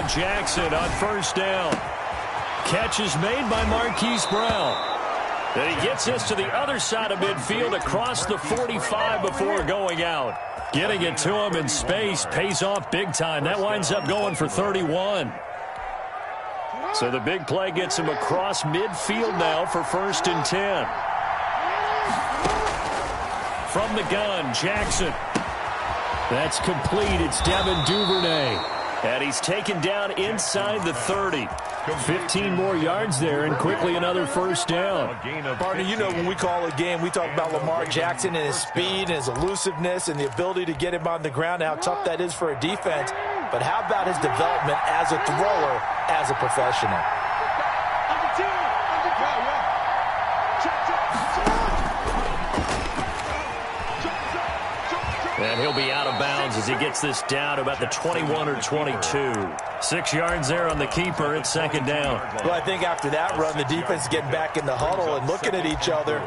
Jackson on first down. Catch is made by Marquise Brown. And he gets this to the other side of midfield across the 45 before going out. Getting it to him in space pays off big time. That winds up going for 31. So the big play gets him across midfield now for 1st and 10. From the gun, Jackson. That's complete. It's Devin Duvernay. And he's taken down inside the 30. 15 more yards there, and quickly another first down. Partner, you know when we call a game, we talk about Lamar Jackson and his speed and his elusiveness and the ability to get him on the ground and how tough that is for a defense. But how about his development as a thrower, as a professional? And he'll be out of bounds as he gets this down to about the 21 or 22. 6 yards there on the keeper. It's 2nd down. Well, I think after that run, the defense is getting back in the huddle and looking at each other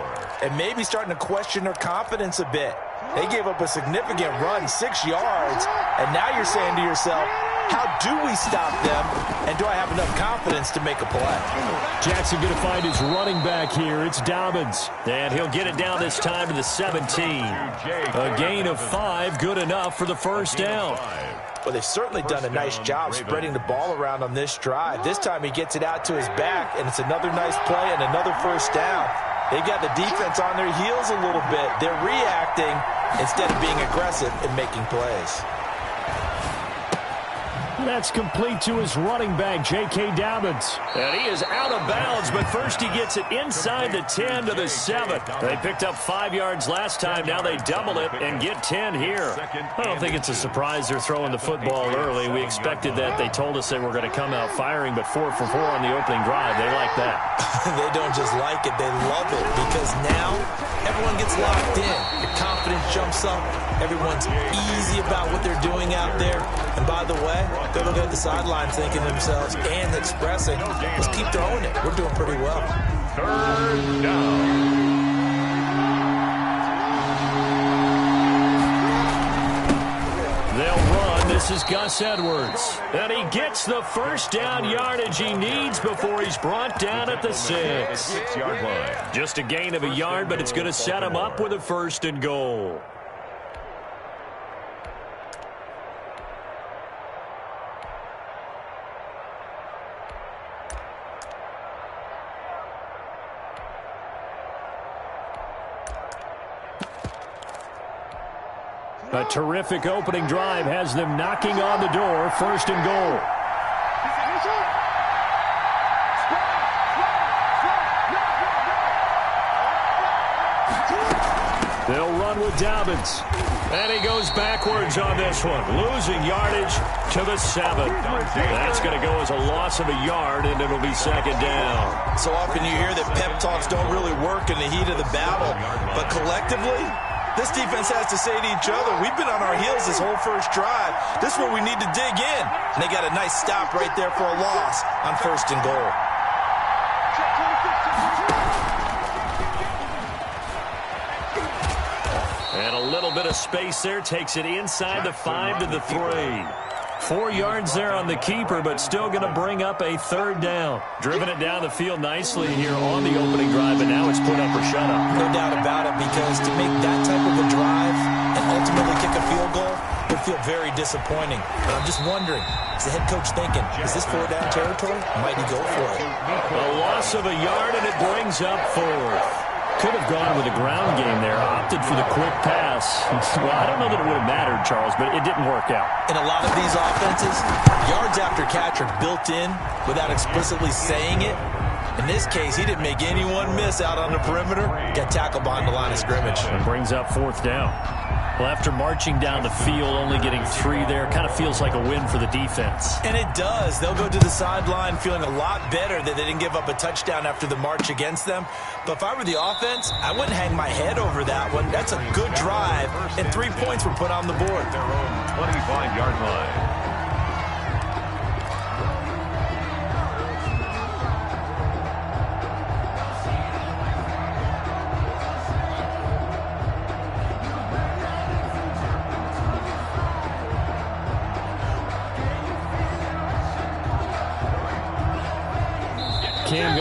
and maybe starting to question their confidence a bit. They gave up a significant run, 6 yards, and now you're saying to yourself, how do we stop them, and do I have enough confidence to make a play? Jackson going to find his running back here. It's Dobbins. And he'll get it down this time to the 17. A gain of 5, good enough for the first down. Well, they've certainly done a nice job spreading the ball around on this drive. This time he gets it out to his back, and it's another nice play and another first down. They've got the defense on their heels a little bit. They're reacting instead of being aggressive and making plays. That's complete to his running back, J.K. Dobbins. And he is out of bounds, but first he gets it inside the 10 to the 7. They picked up 5 yards last time. Now they double it and get 10 here. I don't think it's a surprise they're throwing the football early. We expected that. They told us they were going to come out firing, but 4 for 4 on the opening drive. They like that. They don't just like it. They love it because now everyone gets locked in. The confidence jumps up. Everyone's easy about what they're doing out there. And by the way, they're looking at the sideline thinking to themselves and expressing, let's keep throwing it. We're doing pretty well. 3rd down. They'll run. This is Gus Edwards. And he gets the first down yardage he needs before he's brought down at the 6. 6-yard line. Just a gain of a yard, but it's going to set him up with a 1st and goal. A terrific opening drive has them knocking on the door. 1st and goal. They'll run with Dobbins. And he goes backwards on this one. Losing yardage to the 7. That's going to go as a loss of a yard, and it'll be 2nd down. So often you hear that pep talks don't really work in the heat of the battle. But collectively, this defense has to say to each other, we've been on our heels this whole first drive. This is where we need to dig in. And they got a nice stop right there for a loss on 1st and goal. And a little bit of space there takes it inside the 5 to the 3. 4 yards there on the keeper, but still going to bring up a 3rd down. Driven it down the field nicely here on the opening drive, but now it's put up or shut up. No doubt about it, because to make that type of a drive and ultimately kick a field goal would feel very disappointing. But I'm just wondering, is the head coach thinking, is this 4-down territory? Might he go for it? A loss of a yard, and it brings up 4th. Could have gone with a ground game there. Opted for the quick pass. Well, I don't know that it would have mattered, Charles, but it didn't work out. In a lot of these offenses, yards after catch are built in without explicitly saying it. In this case, he didn't make anyone miss out on the perimeter. Got tackled behind the line of scrimmage. And brings up 4th down. Well, after marching down the field, only getting 3 there, kind of feels like a win for the defense. And it does. They'll go to the sideline feeling a lot better that they didn't give up a touchdown after the march against them. But if I were the offense, I wouldn't hang my head over that one. That's a good drive, and 3 points were put on the board. Their own 25-yard line.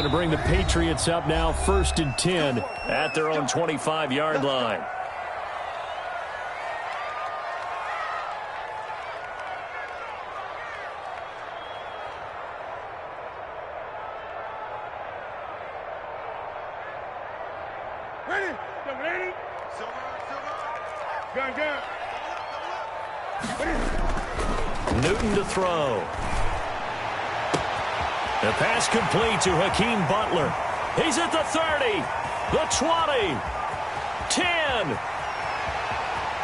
to bring the Patriots up now 1st and 10 at their own 25-yard line. Newton to throw. The pass complete to Hakeem Butler. He's at the 30, the 20, 10,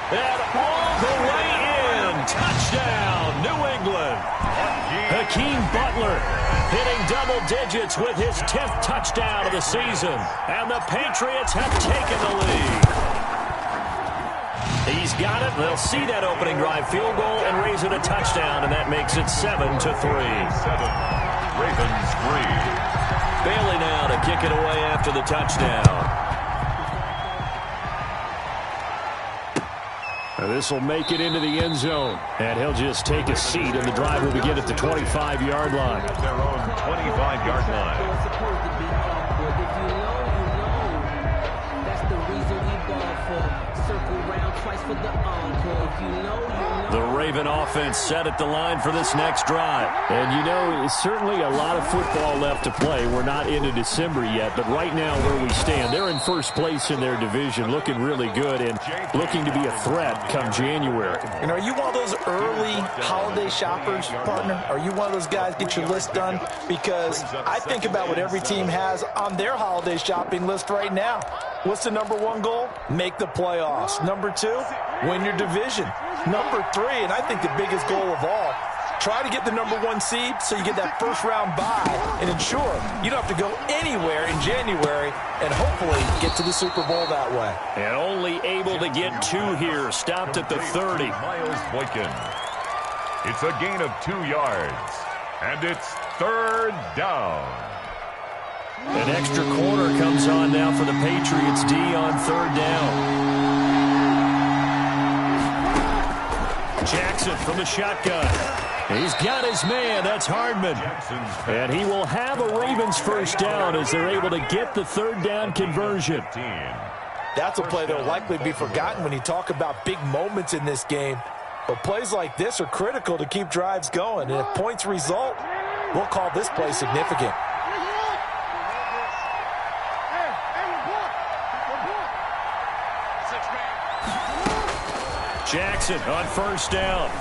and all the way in. Touchdown, New England. Hakeem Butler hitting double digits with his 10th touchdown of the season, and the Patriots have taken the lead. He's got it. They'll see that opening drive field goal and raise it a touchdown, and that makes it 7-3. 7. Ravens 3. Bailey now to kick it away after the touchdown. This will make it into the end zone, and he'll just take a seat, and the drive will begin at the 25-yard line. At their own 25-yard line. The Raven offense set at the line for this next drive. And you know, it's certainly a lot of football left to play. We're not into December yet, but right now where we stand, they're in first place in their division, looking really good and looking to be a threat come January. And are you one of those early holiday shoppers, partner? Are you one of those guys get your list done? Because I think about what every team has on their holiday shopping list right now. What's the number one goal? Make the playoffs. Number two, win your division. Number three, and I think the biggest goal of all, try to get the number one seed so you get that first round bye and ensure you don't have to go anywhere in January and hopefully get to the Super Bowl that way. And only able to get 2 here, stopped at the 30. Miles Boykin. It's a gain of 2 yards, and it's 3rd down. An extra corner comes on now for the Patriots D on 3rd down. Jackson from the shotgun. He's got his man. That's Hardman. And he will have a Ravens first down as they're able to get the 3rd down conversion. That's a play that will likely be forgotten when you talk about big moments in this game. But plays like this are critical to keep drives going. And if points result, we'll call this play significant. Jackson on 1st down.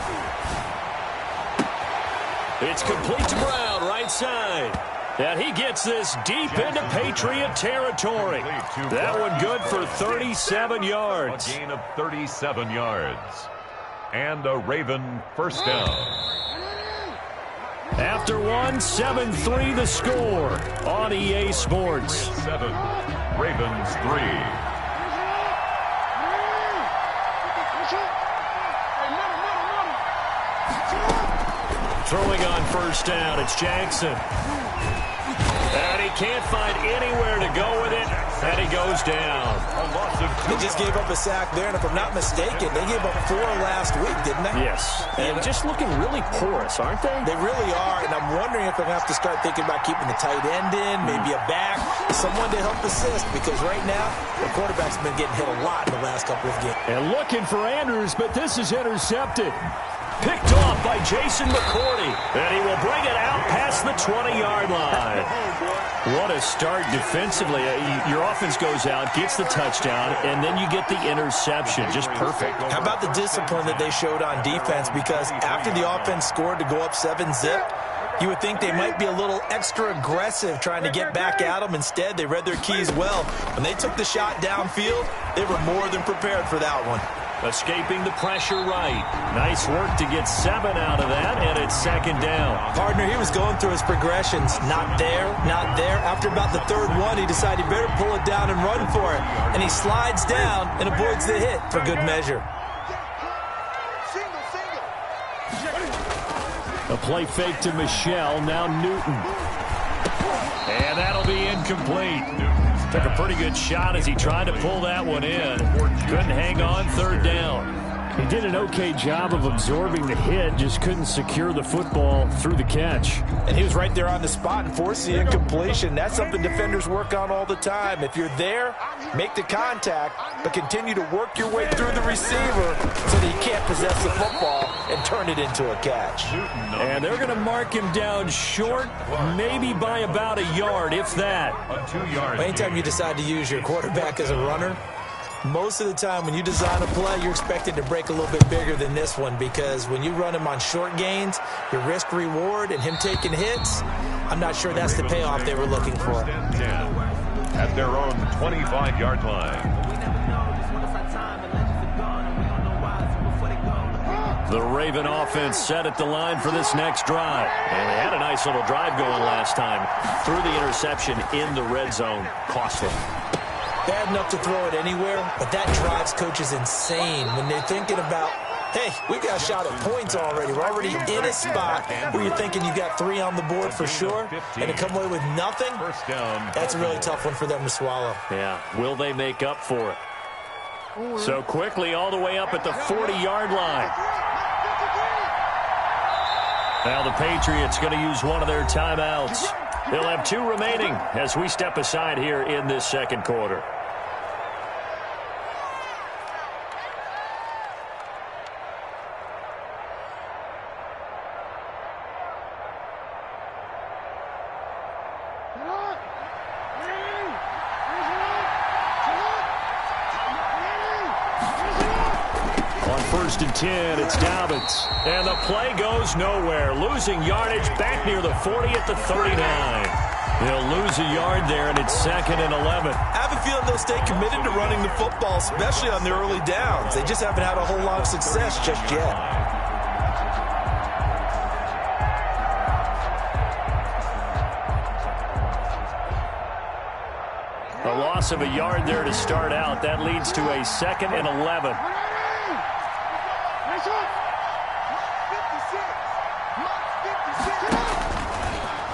It's complete to Brown, right side. And he gets this deep into Patriot territory. That one good for 37 yards. A gain of 37 yards. And a Raven first down. After one, 7-3 the score on EA Sports. 7. Ravens 3. Throwing on 1st down, it's Jackson. And he can't find anywhere to go with it, and he goes down. They just gave up a sack there, and if I'm not mistaken, they gave up 4 last week, didn't they? Yes, and just looking really porous, aren't they? They really are, and I'm wondering if they're going to have to start thinking about keeping the tight end in, maybe a back, someone to help assist, because right now, the quarterback's been getting hit a lot in the last couple of games. And looking for Andrews, but this is intercepted. Picked off by Jason McCourty, and he will bring it out past the 20-yard line. What a start defensively. Your offense goes out, gets the touchdown, and then you get the interception. Just perfect. How about the discipline that they showed on defense? Because after the offense scored to go up 7-zip, you would think they might be a little extra aggressive trying to get back at them. Instead, they read their keys well. When they took the shot downfield, they were more than prepared for that one. Escaping the pressure right. Nice work to get 7 out of that, and it's 2nd down. Partner, he was going through his progressions. Not there, not there. After about the 3rd one, he decided he better pull it down and run for it. And he slides down and avoids the hit for good measure. A play fake to Michelle, now Newton. And that'll be incomplete. Took a pretty good shot as he tried to pull that one in. Couldn't hang on 3rd down. He did an okay job of absorbing the hit, just couldn't secure the football through the catch. And he was right there on the spot and forced the incompletion. That's something defenders work on all the time. If you're there, make the contact, but continue to work your way through the receiver so that he can't possess the football and turn it into a catch. And they're going to mark him down short, maybe by about a yard, if that. Anytime you decide to use your quarterback as a runner, most of the time when you design a play, you're expected to break a little bit bigger than this one, because when you run him on short gains, your risk-reward and him taking hits, I'm not sure that's the payoff they were looking for. At their own 25-yard line. The Raven offense set at the line for this next drive. And they had a nice little drive going last time. Threw the interception in the red zone. Costly. Bad enough to throw it anywhere, but that drives coaches insane when they're thinking about, hey, we've got a shot at points already. We're already in a spot where you're thinking you got 3 on the board for sure, and to come away with nothing, that's a really tough one for them to swallow. Yeah, will they make up for it? So quickly all the way up at the 40-yard line. Now the Patriots going to use one of their timeouts. They'll have 2 remaining as we step aside here in this second quarter. On 1st and 10, it's Dobbins. And the play goes nowhere. Losing yardage back near the 40 at the 39. They'll lose a yard there, and it's 2nd and 11. I have a feeling they'll stay committed to running the football, especially on their early downs. They just haven't had a whole lot of success just yet. A loss of a yard there to start out. That leads to a 2nd and 11.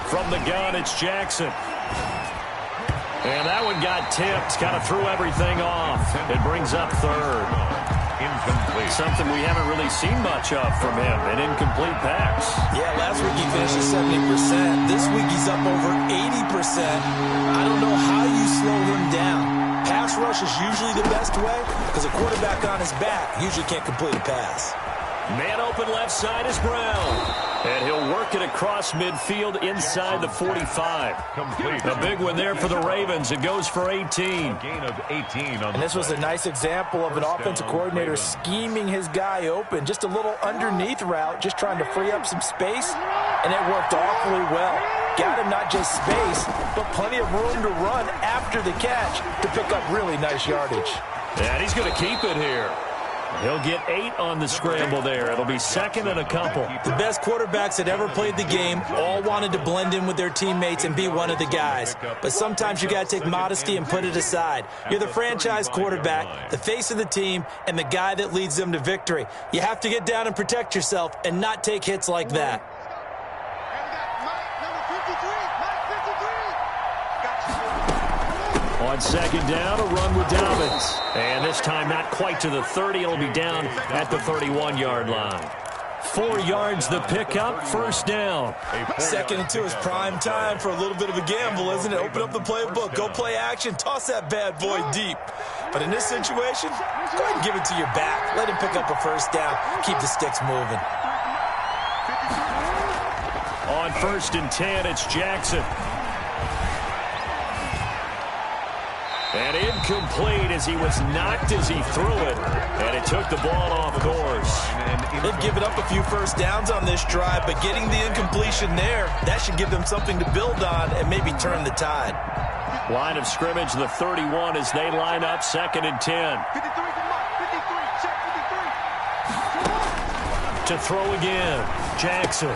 From the gun, it's Jackson. And that one got tipped. Kind of threw everything off. It brings up 3rd. Incomplete. Something we haven't really seen much of from him. An incomplete pass. Yeah, last week he finished at 70%. This week he's up over 80%. I don't know how you slow him down. Pass rush is usually the best way, because a quarterback on his back usually can't complete a pass. Man open left side is Brown. And he'll work it across midfield inside the 45. Complete. A big one there for the Ravens. It goes for 18. Gain of 18 on and this was a nice example of an offensive coordinator scheming his guy open. Just a little underneath route, just trying to free up some space, and it worked awfully well. Got him not just space, but plenty of room to run after the catch to pick up really nice yardage. And he's going to keep it here. He'll get 8 on the scramble there. It'll be 2nd and a couple. The best quarterbacks that ever played the game all wanted to blend in with their teammates and be one of the guys. But sometimes you got to take modesty and put it aside. You're the franchise quarterback, the face of the team, and the guy that leads them to victory. You have to get down and protect yourself and not take hits like that. On 2nd down, a run with Dobbins. And this time not quite to the 30. It'll be down at the 31-yard line. 4 yards the pickup, 1st down. 2nd and 2 is prime time for a little bit of a gamble, isn't it? Open up the playbook, go play action, toss that bad boy deep. But in this situation, go ahead and give it to your back. Let him pick up a 1st down. Keep the sticks moving. On 1st and 10, it's Jackson. And incomplete as he was knocked as he threw it. And it took the ball off course. They've given up a few 1st downs on this drive, but getting the incompletion there, that should give them something to build on and maybe turn the tide. Line of scrimmage, the 31 as they line up 2nd and 10. To throw again, Jackson.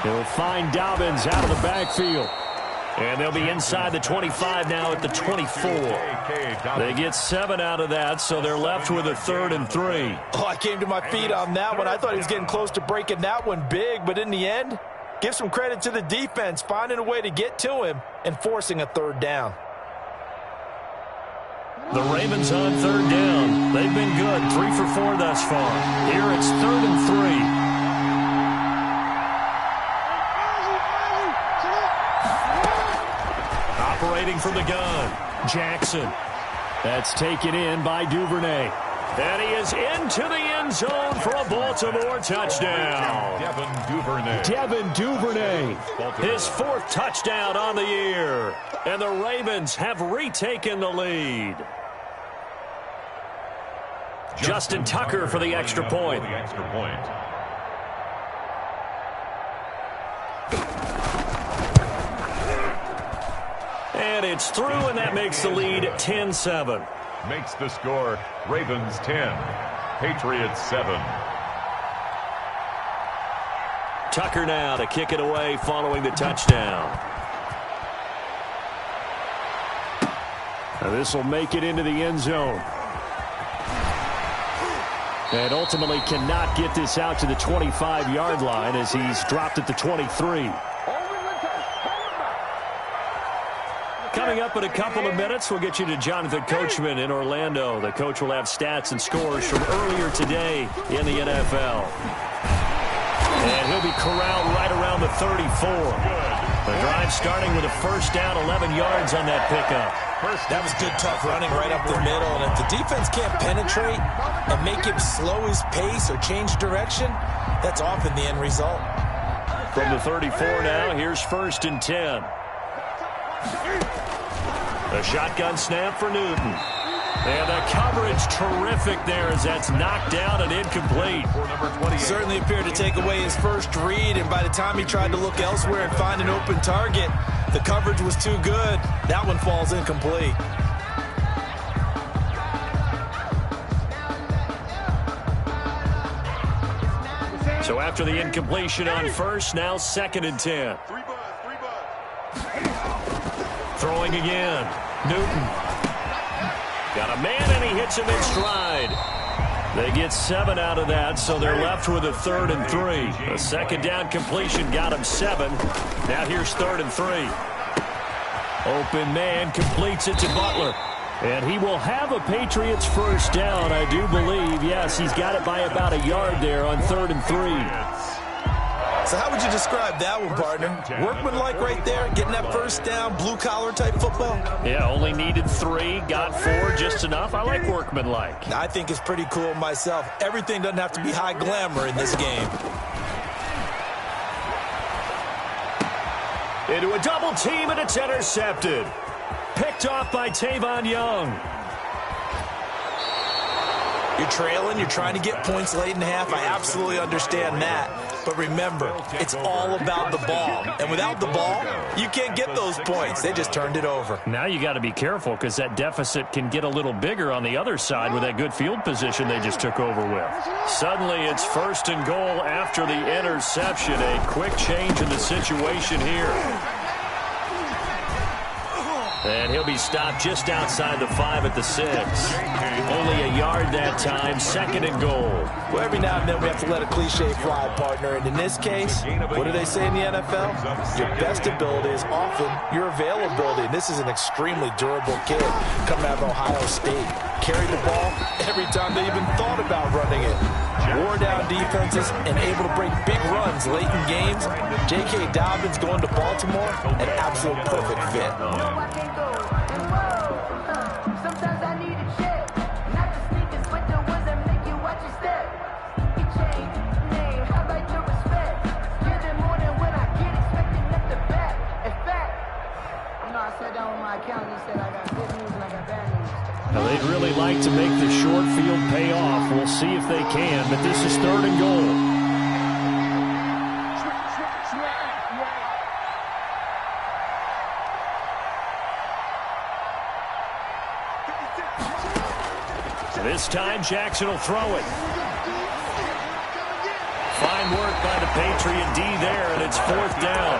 He'll find Dobbins out of the backfield. And they'll be inside the 25 now at the 24. They get 7 out of that, so they're left with a 3rd and 3. Oh, I came to my feet on that one. I thought he was getting close to breaking that one big, but in the end, give some credit to the defense, finding a way to get to him and forcing a 3rd down. The Ravens on third down. They've been good, 3 for 4 thus far. Here it's 3rd and 3. Operating from the gun, Jackson. That's taken in by Duvernay. And he is into the end zone for a Baltimore touchdown. Devin Duvernay. His 4th touchdown on the year. And the Ravens have retaken the lead. Justin Tucker for the extra point. And it's through, and that makes the lead 10-7. Makes the score Ravens 10, Patriots 7. Tucker now to kick it away following the touchdown. Now this will make it into the end zone. And ultimately cannot get this out to the 25-yard line as he's dropped at the 23. Coming up in a couple of minutes, we'll get you to Jonathan Coachman in Orlando. The coach will have stats and scores from earlier today in the NFL. And he'll be corralled right around the 34. The drive starting with a first down, 11 yards on that pickup. That was good, tough running right up the middle. And if the defense can't penetrate and make him slow his pace or change direction, that's often the end result. From the 34 now, here's 1st and 10. A shotgun snap for Newton. And the coverage terrific there as that's knocked down and incomplete. Certainly appeared to take away his first read, and by the time he tried to look elsewhere and find an open target, the coverage was too good. That one falls incomplete. So after the incompletion on first, now 2nd and 10. Throwing again. Newton. Got a man, and he hits him in stride. They get 7 out of that, so they're left with a 3rd and 3. A 2nd down completion got him 7. Now here's 3rd and 3. Open man completes it to Butler. And he will have a Patriots first down, I do believe. Yes, he's got it by about a yard there on 3rd and 3. So how would you describe that one, partner? Workmanlike right there, getting that first down, blue-collar type football? Yeah, only needed 3, got 4, just enough. I like workmanlike. I think it's pretty cool myself. Everything doesn't have to be high glamour in this game. Into a double team, and it's intercepted. Picked off by Tavon Young. You're trailing, you're trying to get points late in the half. I absolutely understand that. But remember, it's all about the ball. And without the ball, you can't get those points. They just turned it over. Now you got to be careful because that deficit can get a little bigger on the other side with that good field position they just took over with. Suddenly it's 1st and goal after the interception. A quick change in the situation here. And he'll be stopped just outside the 5 at the 6. Only a yard that time, 2nd and goal. Well, every now and then we have to let a cliche fly, partner. And in this case, what do they say in the NFL? Your best ability is often your availability. And this is an extremely durable kid coming out of Ohio State. Carried the ball every time they even thought about running it. Wore down defenses and able to break big runs late in games. J.K. Dobbins going to Baltimore, an absolute perfect fit. Sometimes I need a check, not the sneakers, but the ones that make you watch your step. You change name, how about your respect? Getting more than when I get expecting at the back. In fact, you know, I sat down with my accountant and said I got good news and I got bad news. Now they'd really like to make the short field pay off. We'll see if they can, but this is 3rd and goal. This time, Jackson will throw it. Fine work by the Patriot D there, and it's 4th down.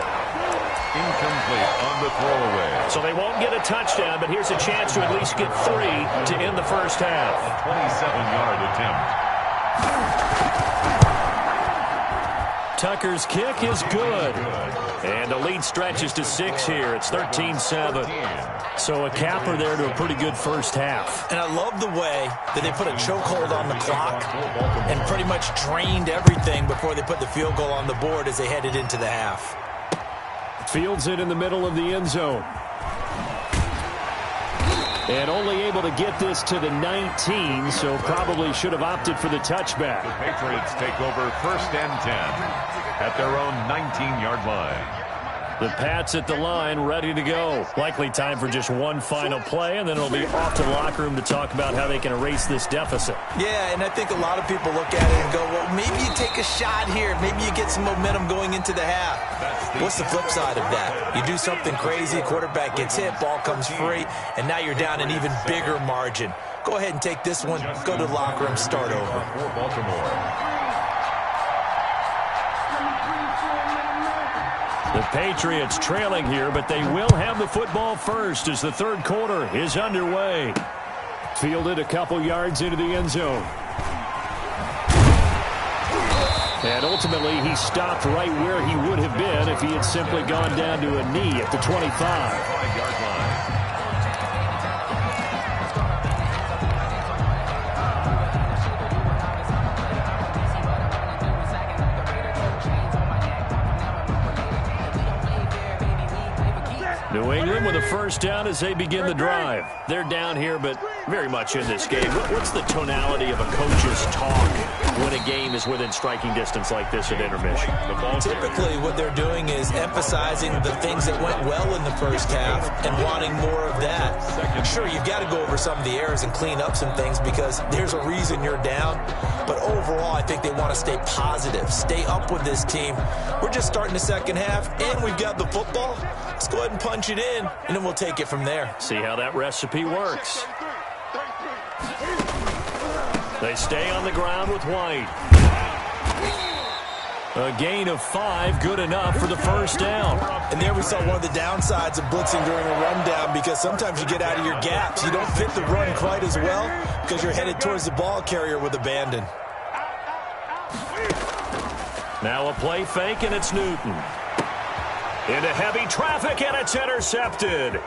Incomplete on the throwaway. So they won't get a touchdown, but here's a chance to at least get 3 to end the first half. 27-yard attempt. Tucker's kick is good. And the lead stretches to 6 here. It's 13-7. So a capper there to a pretty good first half. And I love the way that they put a chokehold on the clock and pretty much drained everything before they put the field goal on the board as they headed into the half. Fields it in the middle of the end zone. And only able to get this to the 19, so probably should have opted for the touchback. The Patriots take over 1st and 10 at their own 19-yard line. The Pats at the line, ready to go. Likely time for just one final play, and then it'll be off to the locker room to talk about how they can erase this deficit. Yeah, and I think a lot of people look at it and go, well, maybe you take a shot here. Maybe you get some momentum going into the half. What's the flip side of that? You do something crazy, quarterback gets hit, ball comes free, and now you're down an even bigger margin. Go ahead and take this one, go to the locker room, start over. For Baltimore. The Patriots trailing here, but they will have the football first as the third quarter is underway. Fielded a couple yards into the end zone. And ultimately, he stopped right where he would have been if he had simply gone down to a knee at the 25. 5-yard line. New England with a first down as they begin the drive. They're down here, but very much in this game. What's the tonality of a coach's talk when a game is within striking distance like this at intermission? Typically, what they're doing is emphasizing the things that went well in the first half and wanting more of that. Sure, you've got to go over some of the errors and clean up some things because there's a reason you're down. But overall, I think they want to stay positive, stay up with this team. We're just starting the second half, and we've got the football. Let's go ahead and punch it in, and then we'll take it from there. See how that recipe works. They stay on the ground with White. A gain of 5, good enough for the first down. And there we saw one of the downsides of blitzing during a rundown because sometimes you get out of your gaps. You don't fit the run quite as well because you're headed towards the ball carrier with abandon. Now a play fake, and it's Newton. Into heavy traffic, and it's intercepted.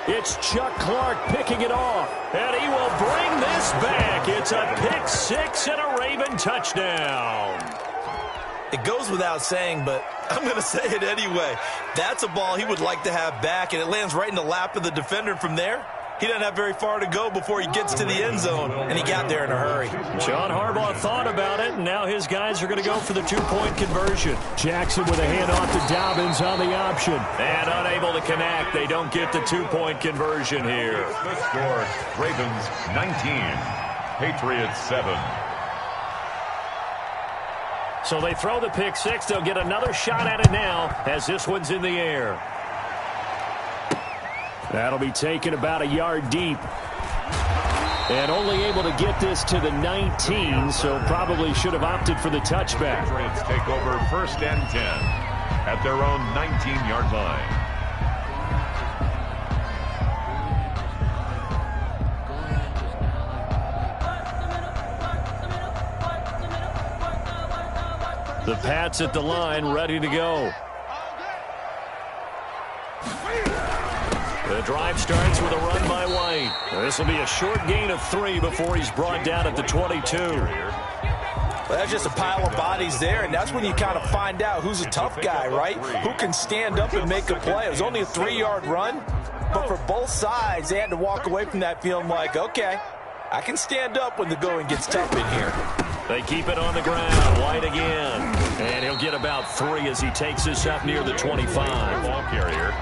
It's Chuck Clark picking it off, and he will bring this back. It's a pick 6 and a Raven touchdown. It goes without saying, but I'm going to say it anyway. That's a ball he would like to have back, and it lands right in the lap of the defender from there. He doesn't have very far to go before he gets to the end zone, and he got there in a hurry. John Harbaugh thought about it, and now his guys are going to go for the two-point conversion. Jackson with a handoff to Dobbins on the option. And unable to connect. They don't get the two-point conversion here. The score, Ravens 19, Patriots 7. So they throw the pick 6. They'll get another shot at it now as this one's in the air. That'll be taken about a yard deep. And only able to get this to the 19, so probably should have opted for the touchback. Patriots take over 1st and 10 at their own 19-yard line. The Pats at the line, ready to go. The drive starts with a run by White. This will be a short gain of 3 before he's brought down at the 22. Well, that's just a pile of bodies there, and that's when you kind of find out who's a tough guy, right? Who can stand up and make a play. It was only a 3-yard run, but for both sides, they had to walk away from that feeling like, okay, I can stand up when the going gets tough in here. They keep it on the ground. White again. And he'll get about 3 as he takes this up near the 25. Ball carrier.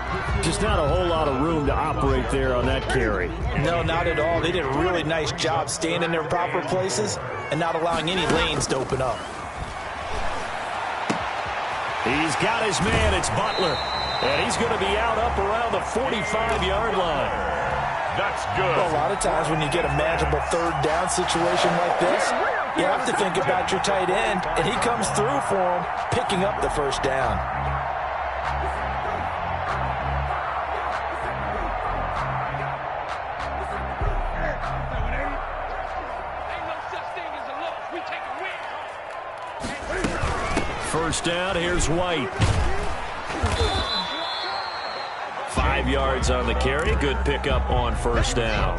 Just not a whole lot of room to operate there on that carry. No, not at all. They did a really nice job staying in their proper places and not allowing any lanes to open up. He's got his man. It's Butler. And he's going to be out up around the 45-yard line. That's good. Well, a lot of times when you get a manageable third down situation like this, you have to think about your tight end, and he comes through for him, picking up the first down. first down. Here's White. 5 yards on the carry. Good pickup on first down.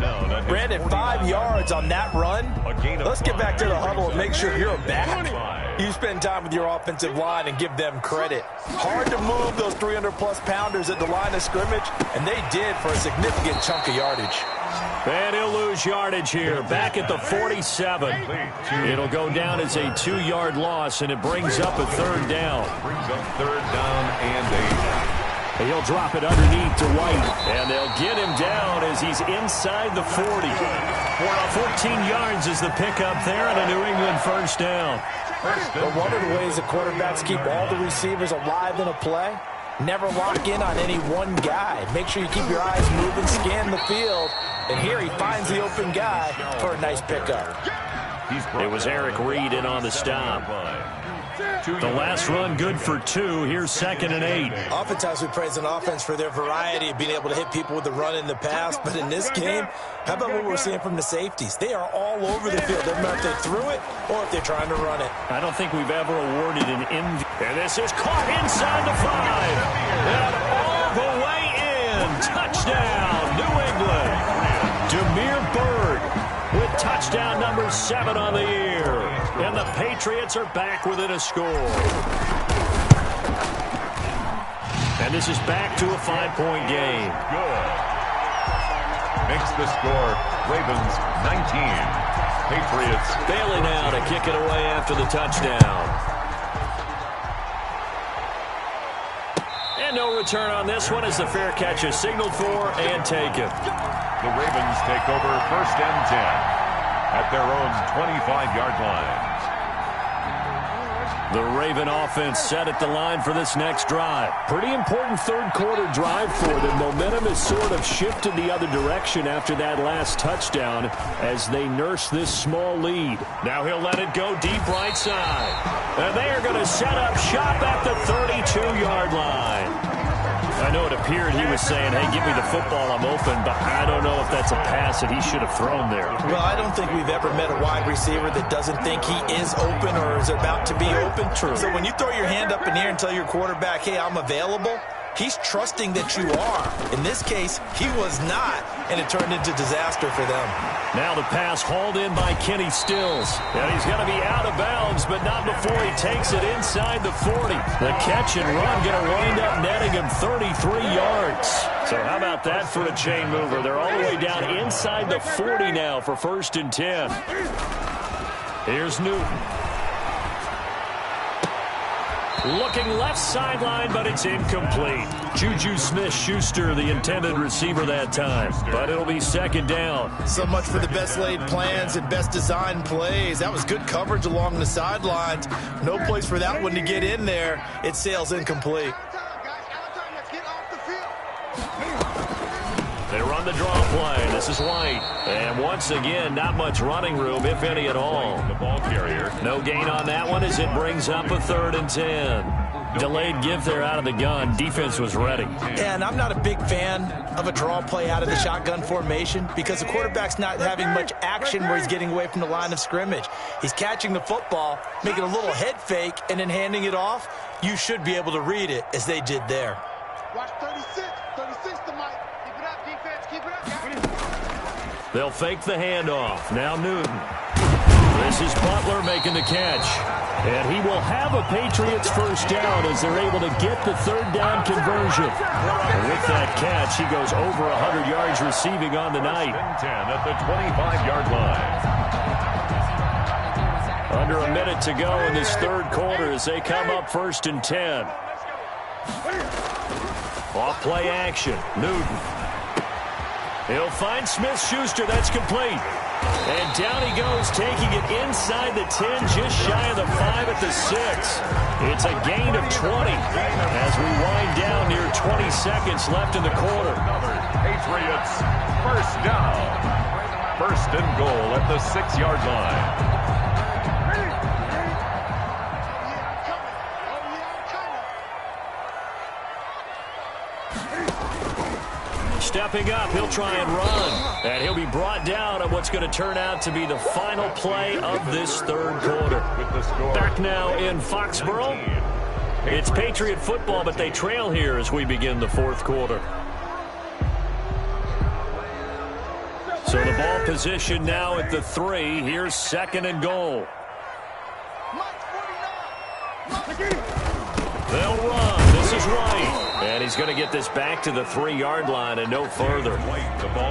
Brandon, 5 yards on that run. Let's get back to the huddle and make sure you're back. You spend time with your offensive line and give them credit. Hard to move those 300-plus pounders at the line of scrimmage, and they did for a significant chunk of yardage. And he'll lose yardage here. Back at the 47. It'll go down as a 2-yard loss, and it brings up a third down. Brings up third down and 8. He'll drop it underneath to White, and they'll get him down as he's inside the 40. 14 yards is the pickup there on a New England first down. But one of the ways the quarterbacks keep all the receivers alive in a play, never lock in on any one guy. Make sure you keep your eyes moving, scan the field, and here he finds the open guy for a nice pickup. It was Eric Reed in on the stop. The last run good for 2. Here's 2nd and 8. Oftentimes we praise an offense for their variety of being able to hit people with the run in the pass, but in this game, how about what we're seeing from the safeties? They are all over the field. Doesn't matter if they threw it or if they're trying to run it. I don't think we've ever awarded an MVP. And this is caught inside the 5. And all the way in. Touchdown, New England. Demir Bird with touchdown number 7 on the year. And the Patriots are back within a score. And this is back to a 5-point game. Good. Makes the score Ravens 19. Patriots Bailey now to kick it away after the touchdown. And no return on this one as the fair catch is signaled for and taken. The Ravens take over 1st and 10 at their own 25-yard line. The Raven offense set at the line for this next drive. Pretty important third-quarter drive for them. Momentum has sort of shifted the other direction after that last touchdown as they nurse this small lead. Now he'll let it go deep right side. And they are going to set up shop at the 32-yard line. I know it appeared he was saying, hey, give me the football, I'm open, but I don't know if that's a pass that he should have thrown there. Well, I don't think we've ever met a wide receiver that doesn't think he is open or is about to be open. True. So when you throw your hand up in the air and tell your quarterback, hey, I'm available, he's trusting that you are. In this case, he was not, and it turned into disaster for them. Now the pass hauled in by Kenny Stills. And he's going to be out of bounds, but not before he takes it inside the 40. The catch and run going to wind up netting him 33 yards. So how about that for a chain mover? They're all the way down inside the 40 now for 1st and 10. Here's Newton. Looking left sideline, but it's incomplete. Juju Smith-Schuster, the intended receiver that time. But it'll be 2nd down. So much for the best laid plans and best designed plays. That was good coverage along the sidelines. No place for that one to get in there. It sails incomplete. They run the draw play. This is White. And once again, not much running room, if any at all. The ball carrier. No gain on that one as it brings up a 3rd and 10. Delayed give there out of the gun. Defense was ready. And I'm not a big fan of a draw play out of the shotgun formation because the quarterback's not having much action where he's getting away from the line of scrimmage. He's catching the football, making a little head fake, and then handing it off. You should be able to read it as they did there. Watch 36 to Mike. Keep it up, defense. Keep it up. They'll fake the handoff. Now Newton. This is Butler making the catch. And he will have a Patriots first down as they're able to get the 3rd down conversion. And with that catch, he goes over 100 yards receiving on the night. 10 at the 25-yard line. Under a minute to go in this 3rd quarter as they come up 1st and 10. Off play action. Newton. He'll find Smith-Schuster. That's complete. And down he goes, taking it inside the 10, just shy of the 5 at the 6. It's a gain of 20 as we wind down near 20 seconds left in the quarter. Patriots first down. 1st and goal at the 6-yard line. stepping up. He'll try and run. And he'll be brought down on what's going to turn out to be the final play of this third quarter. Back now in Foxborough. It's Patriot football, but they trail here as we begin the fourth quarter. So the ball position now at the 3. Here's 2nd and goal. They'll run. This is White. And he's going to get this back to the 3-yard line and no further.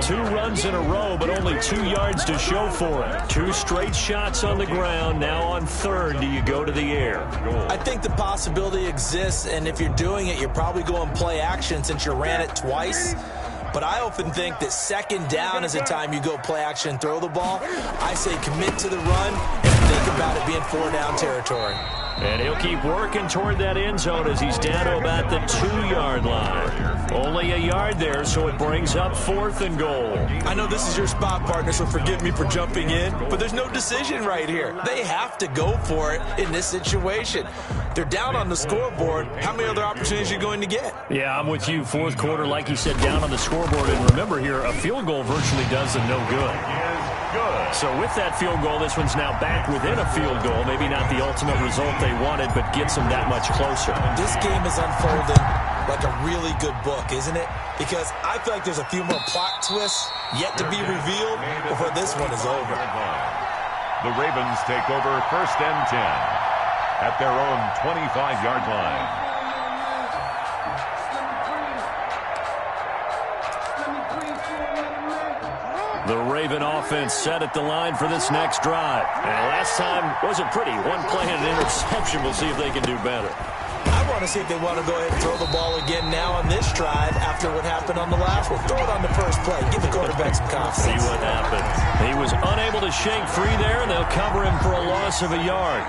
2 runs in a row, but only 2 yards to show for it. 2 straight shots on the ground. Now on 3rd, do you go to the air? I think the possibility exists, and if you're doing it, you're probably going play action since you ran it twice. But I often think that 2nd down is the time you go play action and throw the ball. I say commit to the run and think about it being 4-down territory. And he'll keep working toward that end zone as he's down to about the 2-yard line. Only a yard there, so it brings up 4th and goal. I know this is your spot, partner, so forgive me for jumping in, but there's no decision right here. They have to go for it in this situation. They're down on the scoreboard. How many other opportunities are you going to get? Yeah, I'm with you. Fourth quarter, like you said, down on the scoreboard. And remember here, a field goal virtually does them no good. So with that field goal, this one's now back within a field goal. Maybe not the ultimate result they wanted, but gets them that much closer. This game is unfolding like a really good book, isn't it? Because I feel like there's a few more plot twists yet to be revealed before this one is over. The Ravens take over 1st and 10 at their own 25-yard line. The Raven offense set at the line for this next drive. And last time wasn't pretty. 1 play and an interception. We'll see if they can do better. I want to see if they want to go ahead and throw the ball again now on this drive after what happened on the last one. Throw it on the first play. Give the quarterback some confidence. See what happens. He was unable to shake free there, and they'll cover him for a loss of a yard.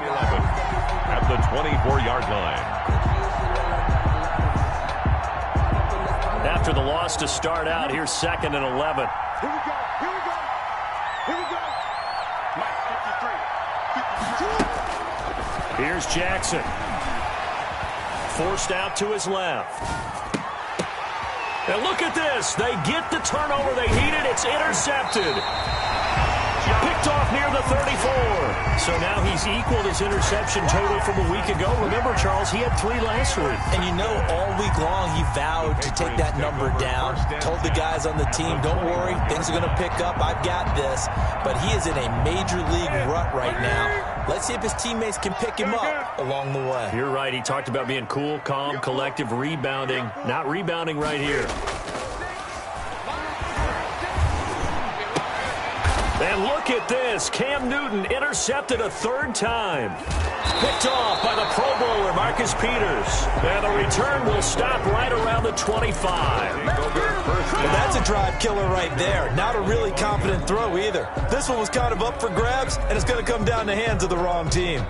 At the 24-yard line. After the loss to start out, here's 2nd and 11. Here we go. Here we go. Here we go. Mike 53. 52. Here's Jackson. Forced out to his left. And look at this. They get the turnover they needed. It's intercepted. Picked off near the 34. So now he's equaled his interception total from a week ago. Remember, Charles, he had 3 last week. And you know, all week long he vowed to take that number down. Told the guys on the team, don't worry, things are going to pick up. I've got this. But he is in a major league rut right now. Let's see if his teammates can pick him up along the way. You're right. He talked about being cool, calm, collective, rebounding. Not rebounding right here. And look at this. Cam Newton intercepted a 3rd time. Picked off by the Pro Bowler, Marcus Peters. And the return will stop right around the 25. Well, that's a drive killer right there. Not a really confident throw either. This one was kind of up for grabs, and it's going to come down the hands of the wrong team.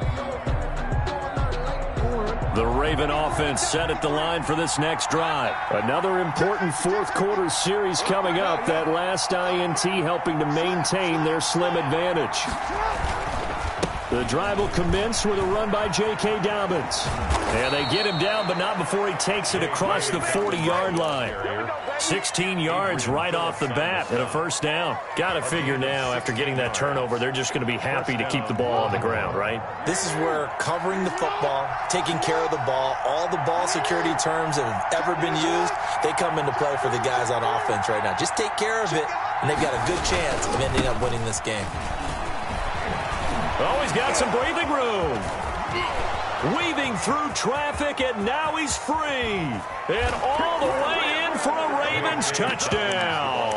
The Raven offense set at the line for this next drive. Another important fourth quarter series coming up. That last INT helping to maintain their slim advantage. The drive will commence with a run by J.K. Dobbins. And they get him down, but not before he takes it across the 40-yard line. 16 yards right off the bat and a 1st down. Got to figure now, after getting that turnover, they're just going to be happy to keep the ball on the ground, right? This is where covering the football, taking care of the ball, all the ball security terms that have ever been used, they come into play for the guys on offense right now. Just take care of it, and they've got a good chance of ending up winning this game. Oh, he's got some breathing room. Weaving through traffic, and now he's free. And all the way in for a Ravens touchdown.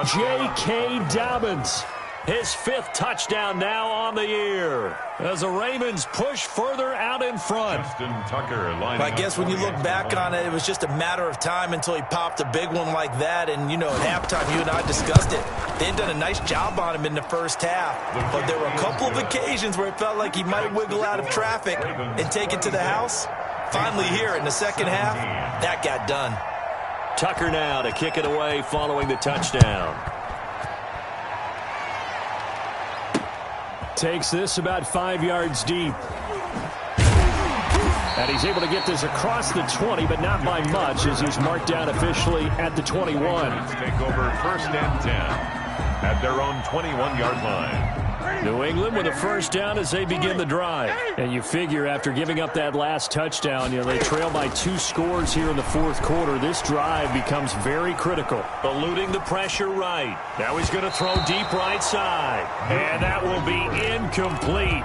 J.K. Dobbins. His 5th touchdown now on the year as the Ravens push further out in front. I guess when you look back on it, it was just a matter of time until he popped a big one like that. And, you know, at halftime, you and I discussed it. They had done a nice job on him in the first half. But there were a couple of occasions where it felt like he might wiggle out of traffic and take it to the house. Finally here in the second half, that got done. Tucker now to kick it away following the touchdown. Takes this about 5 yards deep. And he's able to get this across the 20, but not by much, as he's marked down officially at the 21. Let's take over 1st and 10 at their own 21-yard line. New England with a first down as they begin the drive. And you figure after giving up that last touchdown, they trail by 2 scores here in the 4th quarter. This drive becomes very critical. Eluding the pressure right. Now he's going to throw deep right side. And that will be incomplete.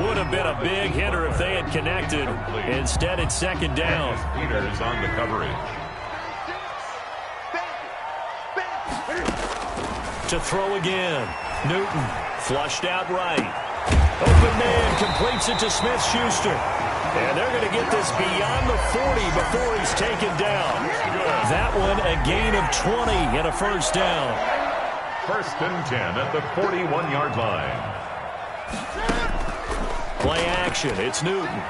Would have been a big hitter if they had connected. Instead, it's 2nd down. Peters on the coverage. To throw again. Newton flushed out right. Open man completes it to Smith-Schuster. And they're going to get this beyond the 40 before he's taken down. That one a gain of 20 and a first down. 1st and 10 at the 41-yard line. Play action. It's Newton.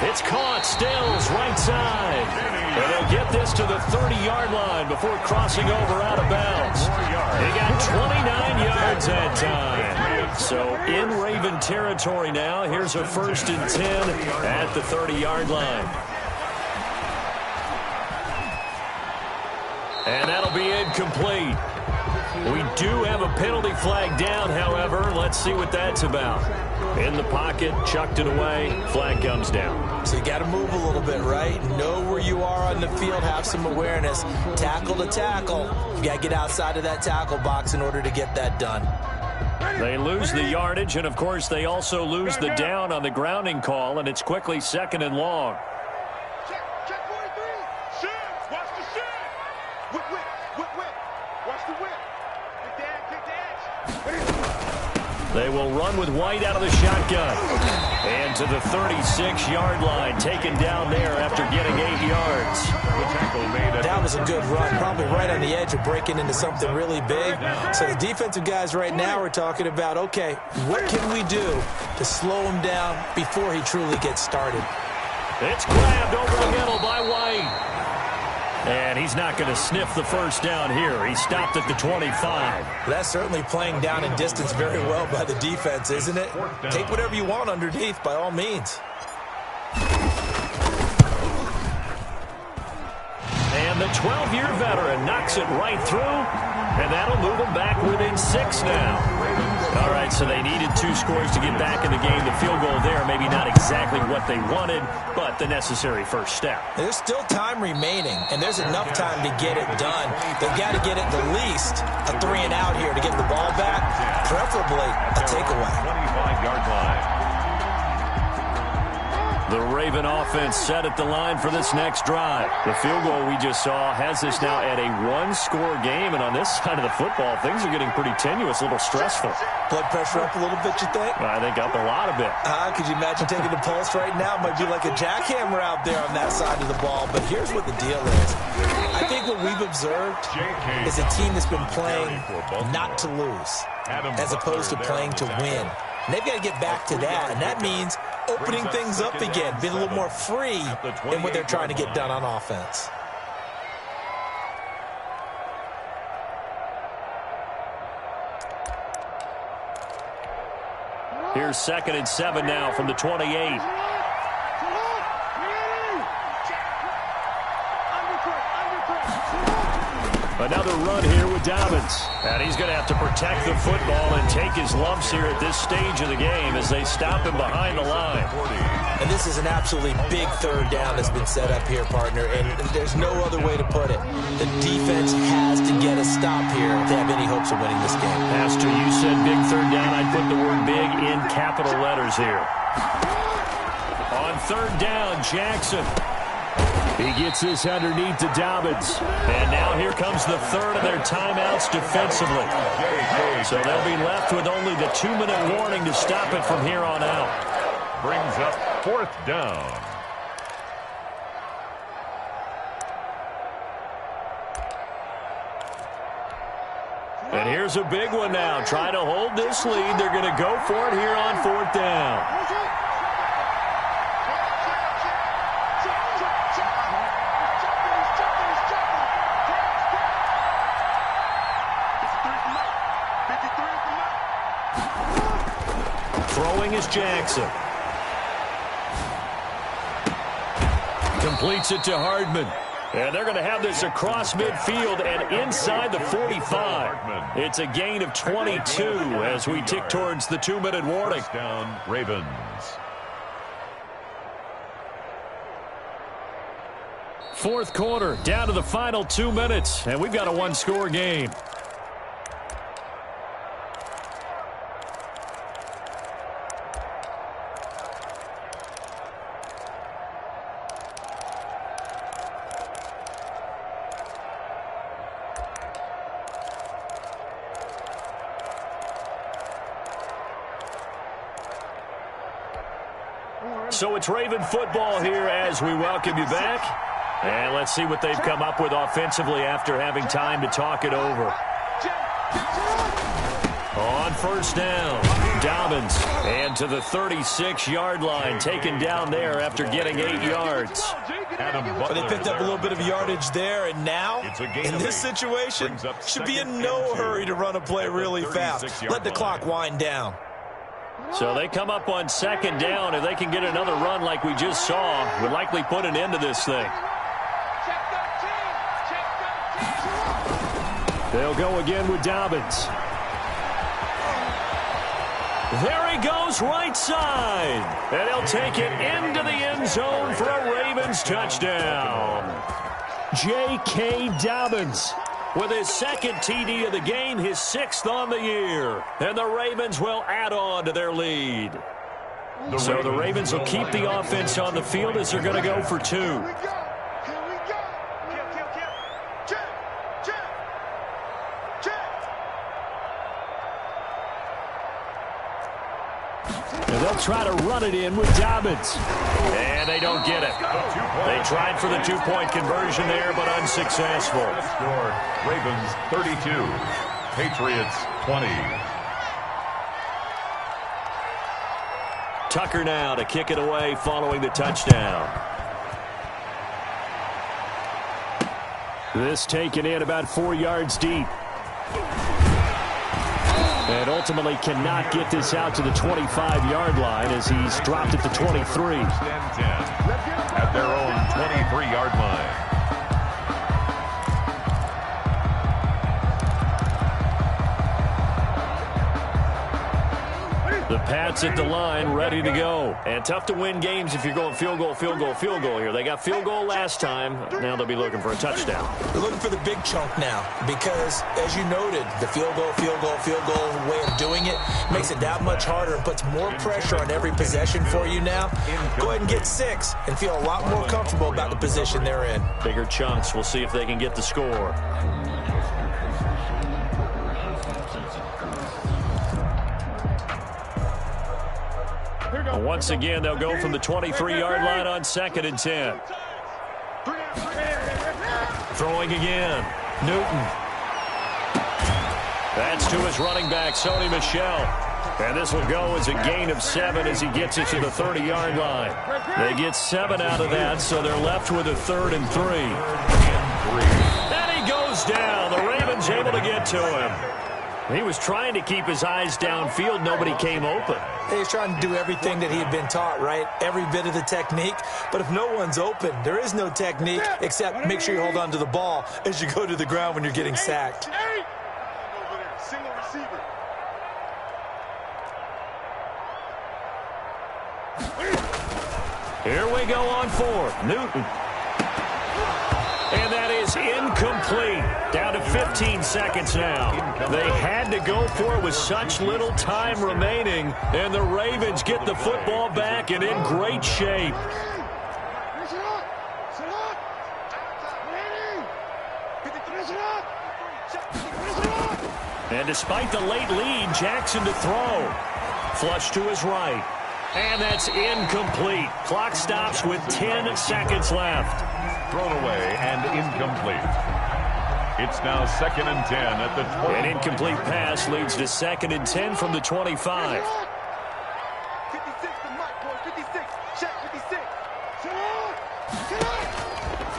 It's caught. Stills right side. And they'll get this to the 30-yard line before crossing over out of bounds. They got 29 yards that time. So in Raven territory now. Here's a 1st and 10 at the 30-yard line. And that'll be incomplete. We do have a penalty flag down, however. Let's see what that's about. In the pocket, chucked it away, flag comes down. So you got to move a little bit, right? Know where you are on the field, have some awareness. Tackle to tackle. You got to get outside of that tackle box in order to get that done. They lose the yardage, and of course they also lose the down on the grounding call, and it's quickly 2nd and long. Check 43. Shims, watch the shim. Whip. Watch the whip. Kick the edge. They will run with White out of the shotgun. And to the 36-yard line, taken down there after getting 8 yards. That was a good run, probably right on the edge of breaking into something really big. So the defensive guys right now are talking about, okay, what can we do to slow him down before he truly gets started? It's grabbed over the middle by White. And he's not going to sniff the first down here. He stopped at the 25. That's certainly playing down in distance very well by the defense, isn't it? Take whatever you want underneath, by all means. And the 12-year veteran knocks it right through, and that'll move them back within 6 now. All right, so they needed 2 scores to get back in the game. The field goal there, maybe not exactly what they wanted, but the necessary first step. There's still time remaining, and there's enough time to get it done. They've got to get at the least a 3 and out here to get the ball back, preferably a takeaway. 25-yard line. The Raven offense set at the line for this next drive. The field goal we just saw has this now at a 1-score game, and on this side of the football, things are getting pretty tenuous, a little stressful. Blood pressure up a little bit, you think? I think up a lot of it. Could you imagine taking the pulse right now? It might be like a jackhammer out there on that side of the ball, but here's what the deal is. I think what we've observed is a team that's been playing not to lose as opposed to playing to win. And they've got to get back to that, and that means opening things up again, being a little more free in what they're trying to get done on offense. Here's 2nd and 7 now from the 28. Another run here with Dobbins. And he's going to have to protect the football and take his lumps here at this stage of the game as they stop him behind the line. And this is an absolutely big 3rd down that's been set up here, partner, and there's no other way to put it. The defense has to get a stop here to have any hopes of winning this game. Pastor, you said big 3rd down. I'd put the word big in capital letters here. On 3rd down, Jackson. He gets this underneath to Dobbins. And now here comes the 3rd of their timeouts defensively. So they'll be left with only the 2-minute warning to stop it from here on out. Brings up 4th down. And here's a big one now. Trying to hold this lead. They're going to go for it here on 4th down. Throwing is Jackson. Completes it to Hardman. And they're going to have this across midfield and inside the 45. It's a gain of 22 as we tick towards the 2-minute warning. First down, Ravens. Fourth quarter, down to the final 2 minutes, and we've got a one-score game. So it's Raven football here as we welcome you back. And let's see what they've come up with offensively after having time to talk it over. On first down, Dobbins. And to the 36-yard line, taken down there after getting 8 yards. But they picked up a little bit of yardage there, and now, in this situation, should be in no hurry to run a play really fast. Let the clock wind down. So they come up on second down. If they can get another run like we just saw, would likely put an end to this thing. They'll go again with Dobbins. There he goes, right side. And he'll take it into the end zone for a Ravens touchdown. J.K. Dobbins with his second TD of the game, his 6th on the year. And the Ravens will add on to their lead. So the Ravens will keep the offense on the field as they're going to go for 2. And they'll try to run it in with Dobbins. And they don't get it. They tried for the 2-point conversion there, but unsuccessful. Score, Ravens 32, Patriots 20. Tucker now to kick it away following the touchdown. This taken in about 4 yards deep. And ultimately cannot get this out to the 25-yard line as he's dropped it to 23. At their own 23-yard line. The Pats at the line, ready to go. And tough to win games if you're going field goal, field goal, field goal here. They got field goal last time. Now they'll be looking for a touchdown. They're looking for the big chunk now because, as you noted, the field goal way of doing it makes it that much harder and puts more pressure on every possession for you now. Go ahead and get 6 and feel a lot more comfortable about the position they're in. Bigger chunks. We'll see if they can get the score. Once again, they'll go from the 23-yard line on 2nd and 10. Throwing again. Newton. That's to his running back, Sony Michel. And this will go as a gain of 7 as he gets it to the 30-yard line. They get 7 out of that, so they're left with a 3rd and 3. And he goes down. The Ravens able to get to him. He was trying to keep his eyes downfield. Nobody came open. He's trying to do everything that he had been taught, right? Every bit of the technique. But if no one's open, there is no technique except make sure you hold on to the ball as you go to the ground when you're getting sacked. Single receiver. Here we go on 4th. Newton. And that is incomplete. Down to 15 seconds now. They had to go for it with such little time remaining. And the Ravens get the football back and in great shape. And despite the late lead, Jackson to throw. Flush to his right. And that's incomplete. Clock stops with 10 seconds left. Thrown away and incomplete. It's now 2nd and 10 at the 20. An incomplete pass leads to 2nd and 10 from the 25. 56 to Mike, boy. 56. Check 56.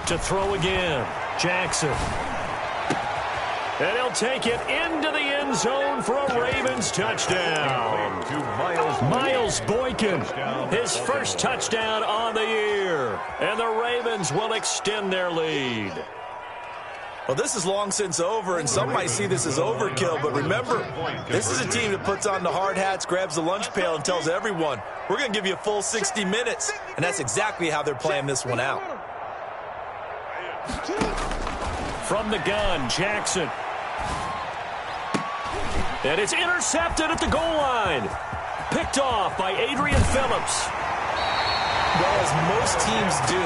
To throw again. Jackson. And he'll take it into the end zone down for a Ravens touchdown. To Miles Boykin, his first touchdown on the year. And the Ravens will extend their lead. Well, this is long since over, and some might see this as overkill, but remember, this is a team that puts on the hard hats, grabs the lunch pail, and tells everyone, we're going to give you a full 60 minutes, and that's exactly how they're playing this one out. From the gun, Jackson. And it's intercepted at the goal line. Picked off by Adrian Phillips. Well, as most teams do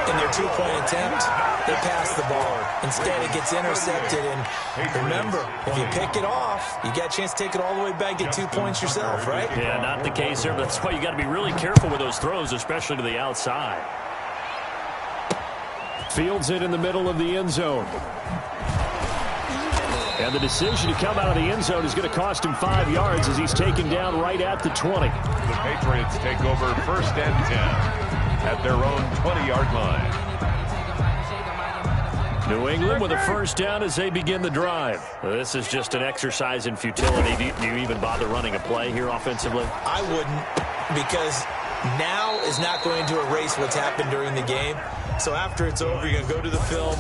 in their two-point attempt, they pass the ball. Instead, it gets intercepted. And remember, if you pick it off, you got a chance to take it all the way back, get 2 points yourself, right? Yeah, not the case there. But that's why you got to be really careful with those throws, especially to the outside. Fields it in the middle of the end zone. And the decision to come out of the end zone is going to cost him 5 yards as he's taken down right at the 20. The Patriots take over 1st and 10 at their own 20-yard line. New England with a first down as they begin the drive. This is just an exercise in futility. Do you even bother running a play here offensively? I wouldn't, because now is not going to erase what's happened during the game. So after it's over, you're going to go to the film.